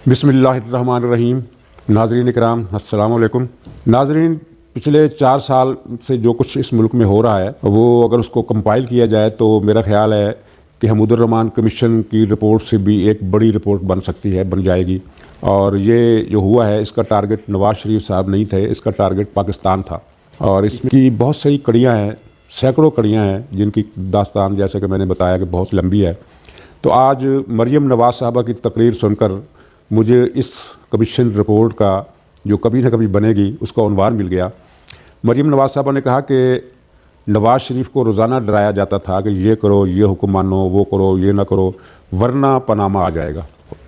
بسم اللہ الرحمن الرحیم۔ ناظرین اکرام السلام علیکم۔ ناظرین، پچھلے 4 سال سے جو کچھ اس ملک میں ہو رہا ہے وہ اگر اس کو کمپائل کیا جائے تو میرا خیال ہے کہ حمود الرحمن کمیشن کی رپورٹ سے بھی ایک بڑی رپورٹ بن جائے گی۔ اور یہ جو ہوا ہے اس کا ٹارگٹ نواز شریف صاحب نہیں تھے، اس کا ٹارگٹ پاکستان تھا، اور اس کی بہت سی کڑیاں ہیں، سینکڑوں کڑیاں ہیں جن کی داستان جیسے کہ میں نے بتایا کہ بہت لمبی ہے۔ تو آج مریم نواز صاحبہ کی تقریر سن کر مجھے اس کمیشن رپورٹ کا جو کبھی نہ کبھی بنے گی اس کا عنوان مل گیا۔ مریم نواز صاحبہ نے کہا کہ نواز شریف کو روزانہ ڈرایا جاتا تھا کہ یہ کرو، یہ حکم مانو، وہ کرو، یہ نہ کرو، ورنہ پاناما آ جائے گا۔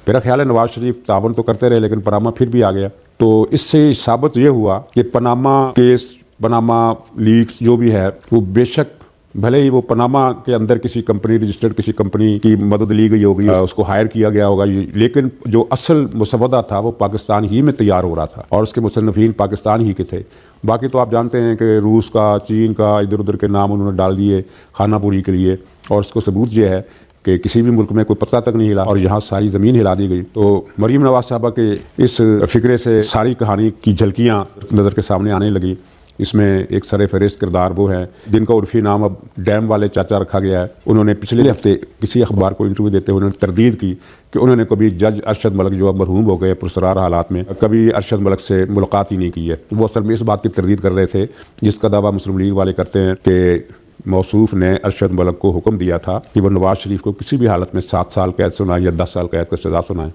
میرا خیال ہے نواز شریف تعاون تو کرتے رہے لیکن پاناما پھر بھی آ گیا۔ تو اس سے ثابت یہ ہوا کہ پاناما کیس، پاناما لیکس جو بھی ہے وہ بے شک بھلے ہی وہ پاناما کے اندر کسی کمپنی، رجسٹرڈ کسی کمپنی کی مدد لی گئی ہوگی، اس کو ہائر کیا گیا ہوگا، لیکن جو اصل مسودہ تھا وہ پاکستان ہی میں تیار ہو رہا تھا اور اس کے مصنفین پاکستان ہی کے تھے۔ باقی تو آپ جانتے ہیں کہ روس کا، چین کا، ادھر ادھر کے نام انہوں نے ڈال دیے خانہ پوری کے لیے، اور اس کو ثبوت یہ ہے کہ کسی بھی ملک میں کوئی پتہ تک نہیں ہلا اور یہاں ساری زمین ہلا دی گئی۔ تو مریم نواز صاحبہ کے اس فکرے سے ساری کہانی کی جھلکیاں نظر کے سامنے آنے لگی۔ اس میں ایک سر فہرست کردار وہ ہیں جن کا عرفی نام اب ڈیم والے چاچا رکھا گیا ہے۔ انہوں نے پچھلے ہفتے کسی اخبار کو انٹرویو دیتے ہوئے انہوں نے تردید کی کہ انہوں نے کبھی جج ارشد ملک جو اب مرحوم ہو گئے پرسرار حالات میں، کبھی ارشد ملک سے ملاقات ہی نہیں کی ہے۔ وہ اصل میں اس بات کی تردید کر رہے تھے جس کا دعویٰ مسلم لیگ والے کرتے ہیں کہ موصوف نے ارشد ملک کو حکم دیا تھا کہ وہ نواز شریف کو کسی بھی حالت میں 7 سال قید سنائے یا 10 سال قید کی سزا سنائیں۔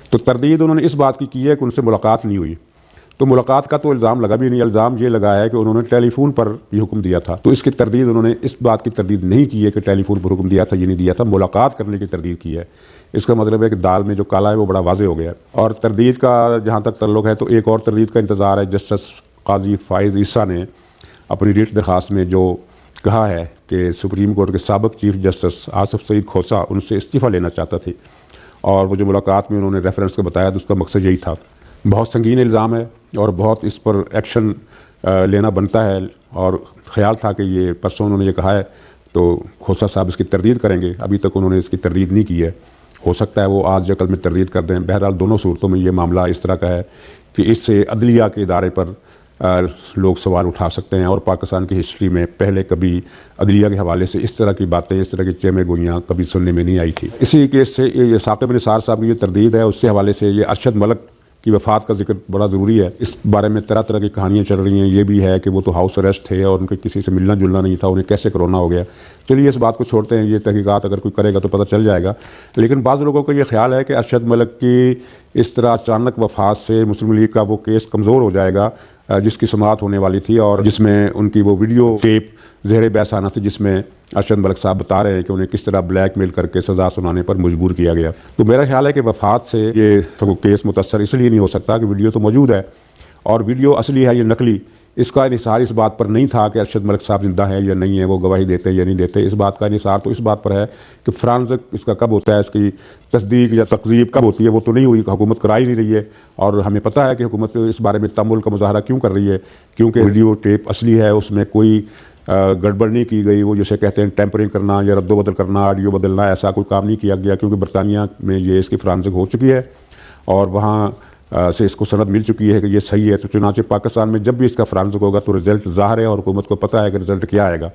تو تردید انہوں نے اس بات کی ہے کہ ان سے ملاقات نہیں ہوئی۔ تو ملاقات کا تو الزام لگا بھی نہیں، الزام یہ لگا ہے کہ انہوں نے ٹیلی فون پر یہ حکم دیا تھا۔ تو اس کی تردید انہوں نے اس بات کی تردید نہیں کی ہے کہ ٹیلی فون پر حکم دیا تھا، یہ نہیں دیا تھا، ملاقات کرنے کی تردید کی ہے۔ اس کا مطلب ہے کہ دال میں جو کالا ہے وہ بڑا واضح ہو گیا ہے۔ اور تردید کا جہاں تک تعلق ہے تو ایک اور تردید کا انتظار ہے۔ جسٹس قاضی فائز عیسیٰ نے اپنی ریٹ درخواست میں جو کہا ہے کہ سپریم کورٹ کے سابق چیف جسٹس آصف سعید کھوسہ ان سے استعفیٰ لینا چاہتا تھے، اور وہ جو ملاقات میں انہوں نے ریفرنس کا بتایا تو اس کا مقصد یہی تھا۔ بہت سنگین الزام ہے اور بہت اس پر ایکشن لینا بنتا ہے، اور خیال تھا کہ یہ پرسوں انہوں نے یہ کہا ہے تو کھوسہ صاحب اس کی تردید کریں گے۔ ابھی تک انہوں نے اس کی تردید نہیں کی ہے، ہو سکتا ہے وہ آج یا کل میں تردید کر دیں۔ بہرحال دونوں صورتوں میں یہ معاملہ اس طرح کا ہے کہ اس سے عدلیہ کے ادارے پر لوگ سوال اٹھا سکتے ہیں، اور پاکستان کی ہسٹری میں پہلے کبھی عدلیہ کے حوالے سے اس طرح کی باتیں، اس طرح کی چیمے گوئیاں کبھی سننے میں نہیں آئی تھی۔ اسی کیس سے یہ ثاقب نثار صاحب کی جو تردید ہے اس سے حوالے سے یہ ارشد ملک کی وفات کا ذکر بڑا ضروری ہے۔ اس بارے میں طرح طرح کی کہانیاں چل رہی ہیں۔ یہ بھی ہے کہ وہ تو ہاؤس اریسٹ تھے اور ان کے کسی سے ملنا جلنا نہیں تھا، انہیں کیسے کرونا ہو گیا۔ چلیے اس بات کو چھوڑتے ہیں، یہ تحقیقات اگر کوئی کرے گا تو پتہ چل جائے گا۔ لیکن بعض لوگوں کو یہ خیال ہے کہ ارشد ملک کی اس طرح اچانک وفات سے مسلم لیگ کا وہ کیس کمزور ہو جائے گا جس کی سماعت ہونے والی تھی، اور جس میں ان کی وہ ویڈیو ٹیپ زہر بحث آنا تھی جس میں ارشد ملک صاحب بتا رہے ہیں کہ انہیں کس طرح بلیک میل کر کے سزا سنانے پر مجبور کیا گیا۔ تو میرا خیال ہے کہ وفات سے یہ کیس متاثر اس لیے نہیں ہو سکتا کہ ویڈیو تو موجود ہے، اور ویڈیو اصلی ہے یا نقلی اس کا انحصار اس بات پر نہیں تھا کہ ارشد ملک صاحب زندہ ہے یا نہیں ہے، وہ گواہی دیتے یا نہیں دیتے۔ اس بات کا انحصار تو اس بات پر ہے کہ فرانزک اس کا کب ہوتا ہے، اس کی تصدیق یا تکذیب کب ہوتی ہے، وہ تو نہیں ہوئی، حکومت کرا ہی نہیں رہی ہے۔ اور ہمیں پتہ ہے کہ حکومت اس بارے میں تامل کا مظاہرہ کیوں کر رہی ہے، کیونکہ ویڈیو ٹیپ اصلی ہے، اس میں کوئی گڑبڑ نہیں کی گئی، وہ جسے کہتے ہیں ٹیمپرنگ کرنا یا رد و بدل کرنا، آڈیو بدلنا، ایسا کوئی کام نہیں کیا گیا، کیونکہ برطانیہ میں یہ اس کی فرانزک ہو چکی ہے اور وہاں سے اس کو سند مل چکی ہے کہ یہ صحیح ہے۔ تو چنانچہ پاکستان میں جب بھی اس کا فرانزک ہوگا تو رزلٹ ظاہر ہے اور حکومت کو پتہ ہے کہ رزلٹ کیا آئے گا،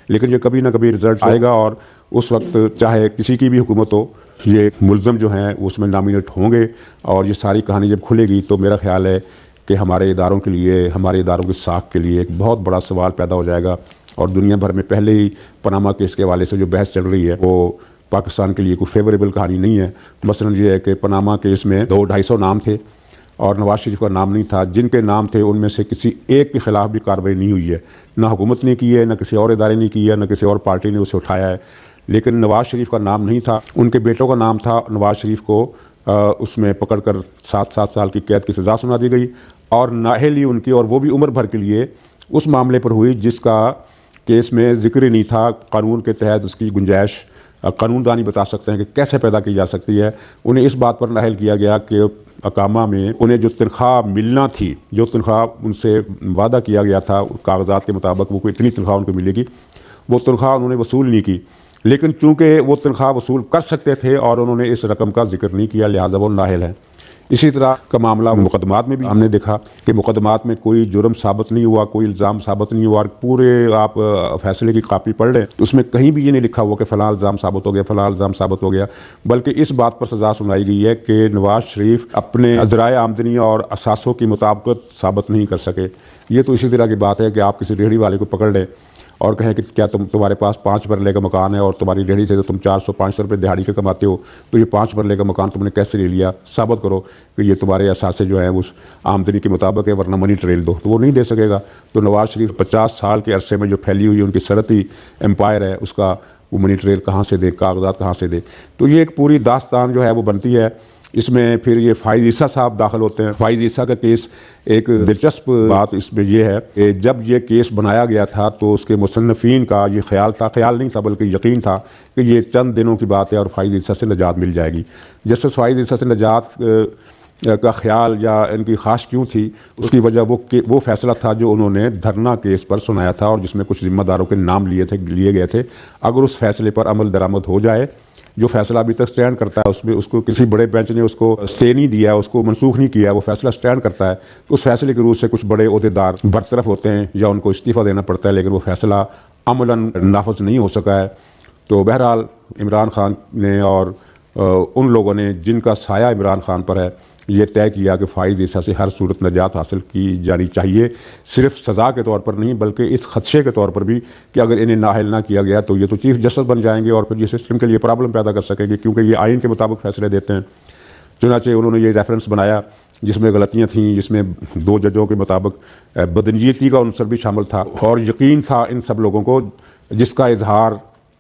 لیکن یہ کبھی نہ کبھی رزلٹ آئے گا، اور اس وقت چاہے کسی کی بھی حکومت ہو یہ ملزم جو ہیں اس میں نامینیٹ ہوں گے، اور یہ ساری کہانی جب کھلے گی تو میرا خیال ہے کہ ہمارے اداروں کے لیے، ہمارے اداروں کی ساکھ کے لیے ایک بہت بڑا سوال پیدا ہو جائے گا۔ اور دنیا بھر میں پہلے ہی پاناما کیس کے حوالے سے جو بحث چل رہی ہے وہ پاکستان کے لیے کوئی فیوریبل کہانی نہیں ہے۔ مثلاً یہ ہے کہ پاناما کیس میں 200-250 نام تھے اور نواز شریف کا نام نہیں تھا۔ جن کے نام تھے ان میں سے کسی ایک کے خلاف بھی کارروائی نہیں ہوئی ہے، نہ حکومت نے کی ہے، نہ کسی اور ادارے نے کی ہے، نہ کسی اور پارٹی نے اسے اٹھایا ہے۔ لیکن نواز شریف کا نام نہیں تھا، ان کے بیٹوں کا نام تھا۔ نواز شریف کو اس میں پکڑ کر 7 سال کی قید کی سزا سنا دی گئی، اور نااہلی ان کی، اور وہ بھی عمر بھر کے لیے اس معاملے پر ہوئی جس کا کیس میں ذکر ہی نہیں تھا۔ قانون کے تحت اس کی گنجائش قانون دانی بتا سکتے ہیں کہ کیسے پیدا کی جا سکتی ہے۔ انہیں اس بات پر نااہل کیا گیا کہ اقامہ میں انہیں جو تنخواہ ملنا تھی، جو تنخواہ ان سے وعدہ کیا گیا تھا کاغذات کے مطابق، وہ کوئی اتنی تنخواہ ان کو ملے گی، وہ تنخواہ انہوں نے وصول نہیں کی۔ لیکن چونکہ وہ تنخواہ وصول کر سکتے تھے اور انہوں نے اس رقم کا ذکر نہیں کیا، لہٰذا وہ نااہل ہیں۔ اسی طرح کا معاملہ مقدمات میں بھی ہم نے دیکھا کہ مقدمات میں کوئی جرم ثابت نہیں ہوا، کوئی الزام ثابت نہیں ہوا، اور پورے آپ فیصلے کی کاپی پڑھ لیں تو اس میں کہیں بھی یہ نہیں لکھا ہوا کہ فلاں الزام ثابت ہو گیا، فلاں الزام ثابت ہو گیا، بلکہ اس بات پر سزا سنائی گئی ہے کہ نواز شریف اپنے ذرائع آمدنی اور اثاثوں کی مطابقت ثابت نہیں کر سکے۔ یہ تو اسی طرح کی بات ہے کہ آپ کسی ریہڑی والے کو پکڑ لیں اور کہیں کہ کیا تمہارے پاس 5 مرلے کا مکان ہے اور تمہاری ریہڑی سے تو تم 400-500 روپے دہاڑی کے کماتے ہو، تو یہ 5 مرلے کا مکان تم نے کیسے لے لیا؟ ثابت کرو کہ یہ تمہارے اثاثے جو ہیں اس آمدنی کے مطابق ہے، ورنہ منی ٹریل دو، تو وہ نہیں دے سکے گا۔ تو نواز شریف 50 سال کے عرصے میں جو پھیلی ہوئی ان کی صنعتی امپائر ہے، اس کا وہ منی ٹریل کہاں سے دے، کاغذات کہاں سے دے؟ تو یہ ایک پوری داستان جو ہے وہ بنتی ہے۔ اس میں پھر یہ فائز عیسیٰ صاحب داخل ہوتے ہیں۔ فائز عیسیٰ کا کیس، ایک دلچسپ بات اس میں یہ ہے کہ جب یہ کیس بنایا گیا تھا تو اس کے مصنفین کا یہ خیال نہیں تھا بلکہ یقین تھا کہ یہ چند دنوں کی بات ہے اور فائز عیسیٰ سے نجات مل جائے گی۔ جسٹس فائز عیسیٰ سے نجات کا خیال یا ان کی خواہش کیوں تھی، اس کی وجہ وہ فیصلہ تھا جو انہوں نے دھرنا کیس پر سنایا تھا اور جس میں کچھ ذمہ داروں کے نام لیے گئے تھے۔ اگر اس فیصلے پر عمل درآمد ہو جائے، جو فیصلہ ابھی تک سٹینڈ کرتا ہے، اس میں اس کو کسی بڑے بینچ نے اس کو اسٹے نہیں دیا، اس کو منسوخ نہیں کیا، وہ فیصلہ سٹینڈ کرتا ہے، تو اس فیصلے کے روح سے کچھ بڑے عہدیدار برطرف ہوتے ہیں یا ان کو استعفیٰ دینا پڑتا ہے، لیکن وہ فیصلہ عملاً نافذ نہیں ہو سکا ہے۔ تو بہرحال عمران خان نے اور ان لوگوں نے جن کا سایہ عمران خان پر ہے، یہ طے کیا کہ فائز عیسیٰ سے ہر صورت نجات حاصل کی جانی چاہیے، صرف سزا کے طور پر نہیں بلکہ اس خدشے کے طور پر بھی کہ اگر انہیں نااہل نہ کیا گیا تو یہ تو چیف جسٹس بن جائیں گے اور پھر یہ سسٹم کے لیے پرابلم پیدا کر سکیں گے، کیونکہ یہ آئین کے مطابق فیصلے دیتے ہیں۔ چنانچہ انہوں نے یہ ریفرنس بنایا جس میں غلطیاں تھیں، جس میں 2 ججوں کے مطابق بدنیتی کا عنصر بھی شامل تھا، اور یقین تھا ان سب لوگوں کو، جس کا اظہار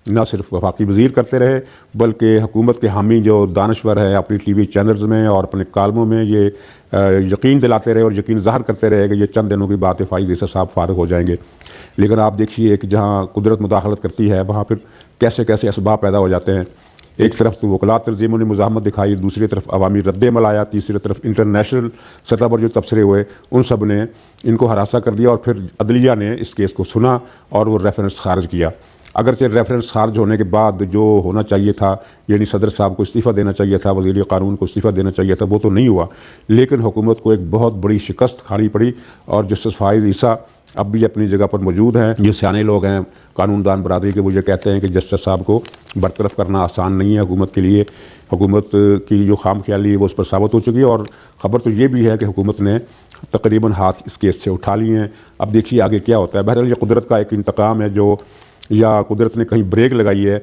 نہ صرف وفاقی وزیر کرتے رہے بلکہ حکومت کے حامی جو دانشور ہے اپنی ٹی وی چینلز میں اور اپنے کالموں میں یہ یقین دلاتے رہے اور یقین ظاہر کرتے رہے کہ یہ چند دنوں کی بات ہے، فائز عیسیٰ صاحب فارغ ہو جائیں گے۔ لیکن آپ دیکھیے کہ جہاں قدرت مداخلت کرتی ہے وہاں پھر کیسے کیسے اسباب پیدا ہو جاتے ہیں۔ ایک طرف تو وکلاء تنظیموں نے مزاحمت دکھائی، دوسری طرف عوامی رد عمل آیا، تیسری طرف انٹرنیشنل سطح پر جو تبصرے ہوئے ان سب نے ان کو ہراساں کر دیا، اور پھر عدلیہ نے اس کیس کو سنا اور وہ ریفرنس خارج کیا۔ اگرچہ ریفرنس خارج ہونے کے بعد جو ہونا چاہیے تھا، یعنی صدر صاحب کو استعفیٰ دینا چاہیے تھا، وزیر قانون کو استعفیٰ دینا چاہیے تھا، وہ تو نہیں ہوا، لیکن حکومت کو ایک بہت بڑی شکست کھانی پڑی، اور جسٹس فائز عیسیٰ اب بھی اپنی جگہ پر موجود ہیں۔ جو سیانے لوگ ہیں قانون دان برادری کے، وہ یہ کہتے ہیں کہ جسٹس صاحب کو برطرف کرنا آسان نہیں ہے حکومت کے لیے، حکومت کی جو خام خیالی ہے وہ اس پر ثابت ہو چکی ہے، اور خبر تو یہ بھی ہے کہ حکومت نے تقریباً ہاتھ اس کیس سے اٹھا لیے ہیں۔ اب دیکھیے آگے کیا ہوتا ہے۔ بہرحال یہ قدرت کا ایک انتقام ہے، جو یا قدرت نے کہیں بریک لگائی ہے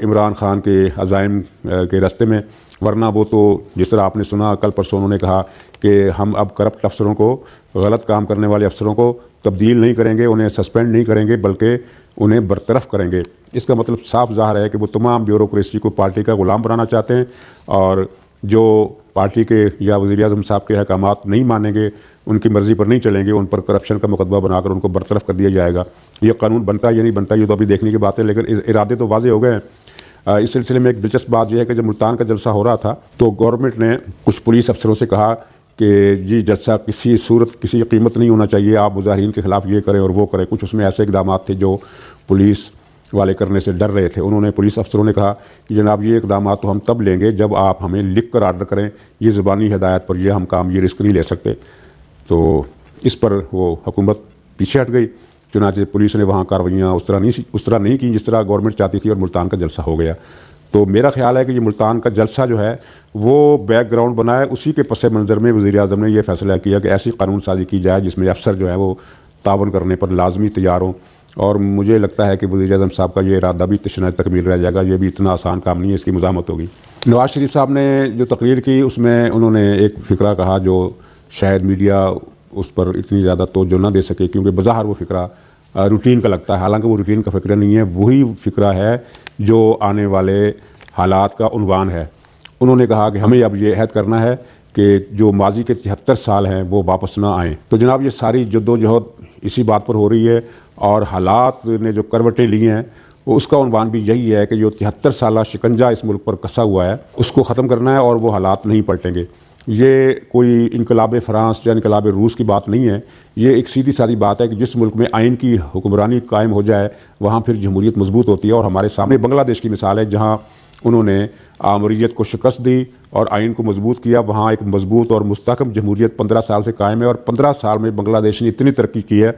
عمران خان کے عزائم کے راستے میں، ورنہ وہ تو جس طرح آپ نے سنا کل پرسوں انہوں نے کہا کہ ہم اب کرپٹ افسروں کو، غلط کام کرنے والے افسروں کو تبدیل نہیں کریں گے، انہیں سسپینڈ نہیں کریں گے بلکہ انہیں برطرف کریں گے۔ اس کا مطلب صاف ظاہر ہے کہ وہ تمام بیوروکریسی کو پارٹی کا غلام بنانا چاہتے ہیں، اور جو پارٹی کے یا وزیر اعظم صاحب کے احکامات نہیں مانیں گے، ان کی مرضی پر نہیں چلیں گے، ان پر کرپشن کا مقدمہ بنا کر ان کو برطرف کر دیا جائے گا۔ یہ قانون بنتا ہے یا نہیں بنتا یہ تو ابھی دیکھنے کی بات ہے، لیکن ارادے تو واضح ہو گئے ہیں۔ اس سلسلے میں ایک دلچسپ بات یہ ہے کہ جب ملتان کا جلسہ ہو رہا تھا تو گورنمنٹ نے کچھ پولیس افسروں سے کہا کہ جی جلسہ کسی صورت کسی قیمت نہیں ہونا چاہیے، آپ مظاہرین کے خلاف یہ کریں اور وہ کریں۔ کچھ اس میں ایسے اقدامات تھے جو پولیس والے کرنے سے ڈر رہے تھے۔ انہوں نے پولیس افسروں نے کہا کہ جناب یہ اقدامات تو ہم تب لیں گے جب آپ ہمیں لکھ کر آرڈر کریں، یہ زبانی ہدایت پر یہ ہم کام یہ رسک نہیں لے سکتے۔ تو اس پر وہ حکومت پیچھے ہٹ گئی، چنانچہ پولیس نے وہاں کارروائیاں اس طرح نہیں کی جس طرح گورنمنٹ چاہتی تھی، اور ملتان کا جلسہ ہو گیا۔ تو میرا خیال ہے کہ یہ ملتان کا جلسہ جو ہے وہ بیک گراؤنڈ بنا ہے، اسی کے پس منظر میں وزیر اعظم نے یہ فیصلہ کیا کہ ایسی قانون سازی کی جائے جس میں افسر جو ہے وہ تعاون کرنے پر لازمی تیار ہوں، اور مجھے لگتا ہے کہ وزیر اعظم صاحب کا یہ ارادہ بھی تشنج تکمیل رہ جائے گا، یہ بھی اتنا آسان کام نہیں ہے، اس کی مزاحمت ہوگی۔ نواز شریف صاحب نے جو تقریر کی اس میں انہوں نے ایک فقرہ کہا جو شاید میڈیا اس پر اتنی زیادہ توجہ نہ دے سکے، کیونکہ بظاہر وہ فقرہ روٹین کا لگتا ہے، حالانکہ وہ روٹین کا فقرہ نہیں ہے، وہی فقرہ ہے جو آنے والے حالات کا عنوان ہے۔ انہوں نے کہا کہ ہمیں اب یہ عہد کرنا ہے کہ جو ماضی کے 73 سال ہیں وہ واپس نہ آئیں۔ تو جناب یہ ساری جدوجہد اسی بات پر ہو رہی ہے، اور حالات نے جو کروٹیں لی ہیں وہ اس کا عنوان بھی یہی ہے کہ جو 73 سالہ شکنجہ اس ملک پر کسا ہوا ہے اس کو ختم کرنا ہے، اور وہ حالات نہیں پلٹیں گے۔ یہ کوئی انقلاب فرانس یا انقلاب روس کی بات نہیں ہے، یہ ایک سیدھی سادی بات ہے کہ جس ملک میں آئین کی حکمرانی قائم ہو جائے وہاں پھر جمہوریت مضبوط ہوتی ہے۔ اور ہمارے سامنے بنگلہ دیش کی مثال ہے، جہاں انہوں نے آمریت کو شکست دی اور آئین کو مضبوط کیا. وہاں ایک مضبوط اور مستحکم جمہوریت 15 سال سے قائم ہے, اور 15 سال میں بنگلہ دیش نے اتنی ترقی کی ہے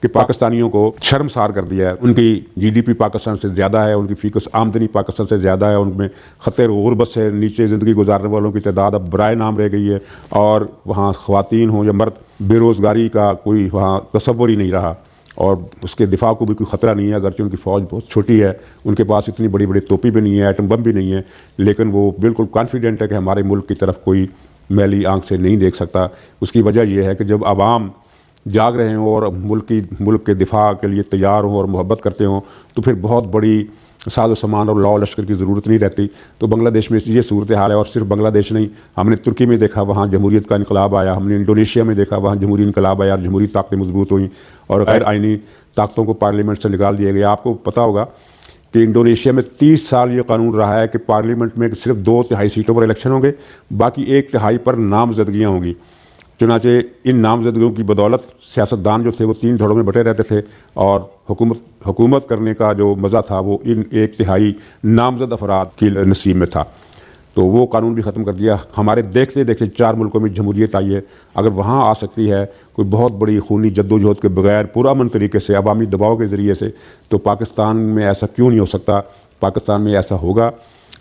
کہ پاکستانیوں کو شرمسار کر دیا ہے. ان کی جی ڈی پی پاکستان سے زیادہ ہے, ان کی فیکس آمدنی پاکستان سے زیادہ ہے, ان میں خطر غربت سے نیچے زندگی گزارنے والوں کی تعداد اب برائے نام رہ گئی ہے, اور وہاں خواتین ہوں یا مرد بے روزگاری کا کوئی وہاں تصور ہی نہیں رہا, اور اس کے دفاع کو بھی کوئی خطرہ نہیں ہے. اگرچہ ان کی فوج بہت چھوٹی ہے, ان کے پاس اتنی بڑی بڑی توپی بھی نہیں ہے, ایٹم بم بھی نہیں ہے, لیکن وہ بالکل کانفیڈنٹ ہے کہ ہمارے ملک کی طرف کوئی میلی آنکھ سے نہیں دیکھ سکتا. اس کی وجہ یہ ہے کہ جب عوام جاگ رہے ہوں اور ملک کے دفاع کے لیے تیار ہوں اور محبت کرتے ہوں, تو پھر بہت بڑی ساز و سامان اور لاء و لشکر کی ضرورت نہیں رہتی. تو بنگلہ دیش میں یہ صورتحال ہے, اور صرف بنگلہ دیش نہیں, ہم نے ترکی میں دیکھا وہاں جمہوریت کا انقلاب آیا, ہم نے انڈونیشیا میں دیکھا وہاں جمہوری انقلاب آیا اور جمہوری طاقتیں مضبوط ہوئیں اور غیر آئینی طاقتوں کو پارلیمنٹ سے نکال دیا گیا. آپ کو پتہ ہوگا کہ انڈونیشیا میں 30 سال یہ قانون رہا ہے کہ پارلیمنٹ میں صرف 2/3 سیٹوں پر الیکشن ہوں گے, باقی 1/3 پر نامزدگیاں ہوں گی. چنانچہ ان نامزدگیوں کی بدولت سیاستدان جو تھے وہ 3 دھڑوں میں بٹے رہتے تھے, اور حکومت کرنے کا جو مزہ تھا وہ ان 1/3 نامزد افراد کی نصیب میں تھا. تو وہ قانون بھی ختم کر دیا. ہمارے دیکھتے دیکھتے 4 ملکوں میں جمہوریت آئی ہے. اگر وہاں آ سکتی ہے کوئی بہت بڑی خونی جدوجہد کے بغیر پرامن طریقے سے عوامی دباؤ کے ذریعے سے, تو پاکستان میں ایسا کیوں نہیں ہو سکتا؟ پاکستان میں ایسا ہوگا.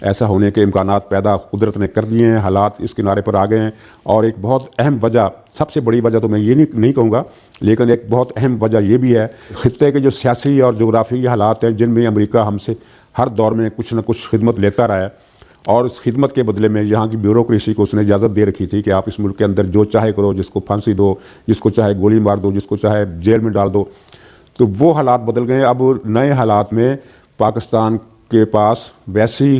ایسا ہونے کے امکانات پیدا قدرت نے کر دیے ہیں, حالات اس کنارے پر آ گئے ہیں. اور ایک بہت اہم وجہ, سب سے بڑی وجہ تو میں یہ نہیں کہوں گا, لیکن ایک بہت اہم وجہ یہ بھی ہے, خطے کے جو سیاسی اور جغرافیائی حالات ہیں جن میں امریکہ ہم سے ہر دور میں کچھ نہ کچھ خدمت لیتا رہا ہے, اور اس خدمت کے بدلے میں یہاں کی بیوروکریسی کو اس نے اجازت دے رکھی تھی کہ آپ اس ملک کے اندر جو چاہے کرو, جس کو پھانسی دو, جس کو چاہے گولی مار دو, جس کو چاہے جیل میں ڈال دو. تو وہ حالات بدل گئے. اب نئے حالات میں پاکستان کے پاس ویسی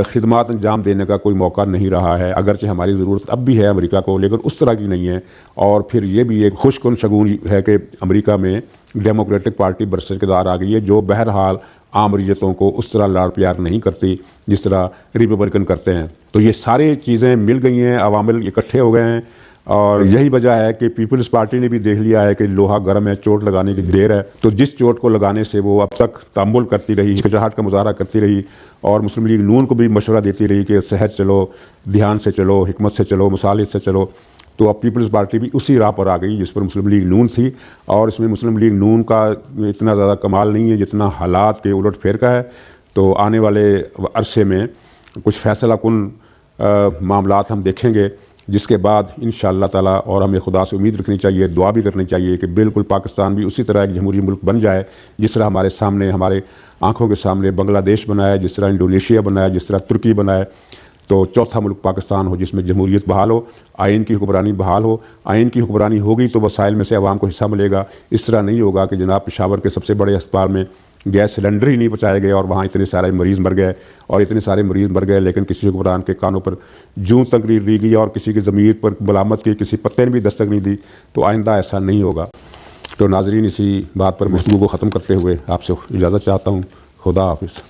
خدمات انجام دینے کا کوئی موقع نہیں رہا ہے, اگرچہ ہماری ضرورت اب بھی ہے امریکہ کو, لیکن اس طرح کی نہیں ہے. اور پھر یہ بھی ایک خوش کن شگون ہے کہ امریکہ میں ڈیموکریٹک پارٹی برسرکردار آ گئی ہے, جو بہرحال عام ریتوں کو اس طرح لاڑ پیار نہیں کرتی جس طرح ریپبلکن کرتے ہیں. تو یہ ساری چیزیں مل گئی ہیں, عوامل اکٹھے ہو گئے ہیں, اور یہی وجہ ہے کہ پیپلز پارٹی نے بھی دیکھ لیا ہے کہ لوہا گرم ہے, چوٹ لگانے کی دیر ہے. تو جس چوٹ کو لگانے سے وہ اب تک تحمل کرتی رہی, ہچکچاہٹ کا مظاہرہ کرتی رہی, اور مسلم لیگ نون کو بھی مشورہ دیتی رہی کہ صحت چلو, دھیان سے چلو, حکمت سے چلو, مصالحت سے چلو. تو اب پیپلز پارٹی بھی اسی راہ پر آ گئی جس پر مسلم لیگ نون تھی, اور اس میں مسلم لیگ نون کا اتنا زیادہ کمال نہیں ہے جتنا حالات کے الٹ پھیر کا ہے. تو آنے والے عرصے میں کچھ فیصلہ کن معاملات ہم دیکھیں گے, جس کے بعد انشاءاللہ تعالیٰ, اور ہمیں خدا سے امید رکھنی چاہیے, دعا بھی کرنی چاہیے کہ بالکل پاکستان بھی اسی طرح ایک جمہوری ملک بن جائے جس طرح ہمارے سامنے, ہمارے آنکھوں کے سامنے بنگلہ دیش بنا ہے, جس طرح انڈونیشیا بنا ہے, جس طرح ترکی بنا ہے. تو چوتھا ملک پاکستان ہو جس میں جمہوریت بحال ہو, آئین کی حکمرانی بحال ہو. آئین کی حکمرانی ہوگی تو وسائل میں سے عوام کو حصہ ملے گا. اس طرح نہیں ہوگا کہ جناب پشاور کے سب سے بڑے اسپتال میں گیس سلنڈر ہی نہیں پہنچائے گئے اور وہاں اتنے سارے مریض مر گئے, اور اتنے سارے مریض مر گئے لیکن کسی حکمران کے کانوں پر جوں تقریر دی گئی اور کسی کی ضمیر پر ملامت کی کسی پتے نے بھی دستک نہیں دی. تو آئندہ ایسا نہیں ہوگا. تو ناظرین, اسی بات پر گفتگو کو ختم کرتے ہوئے آپ سے اجازت چاہتا ہوں. خدا حافظ.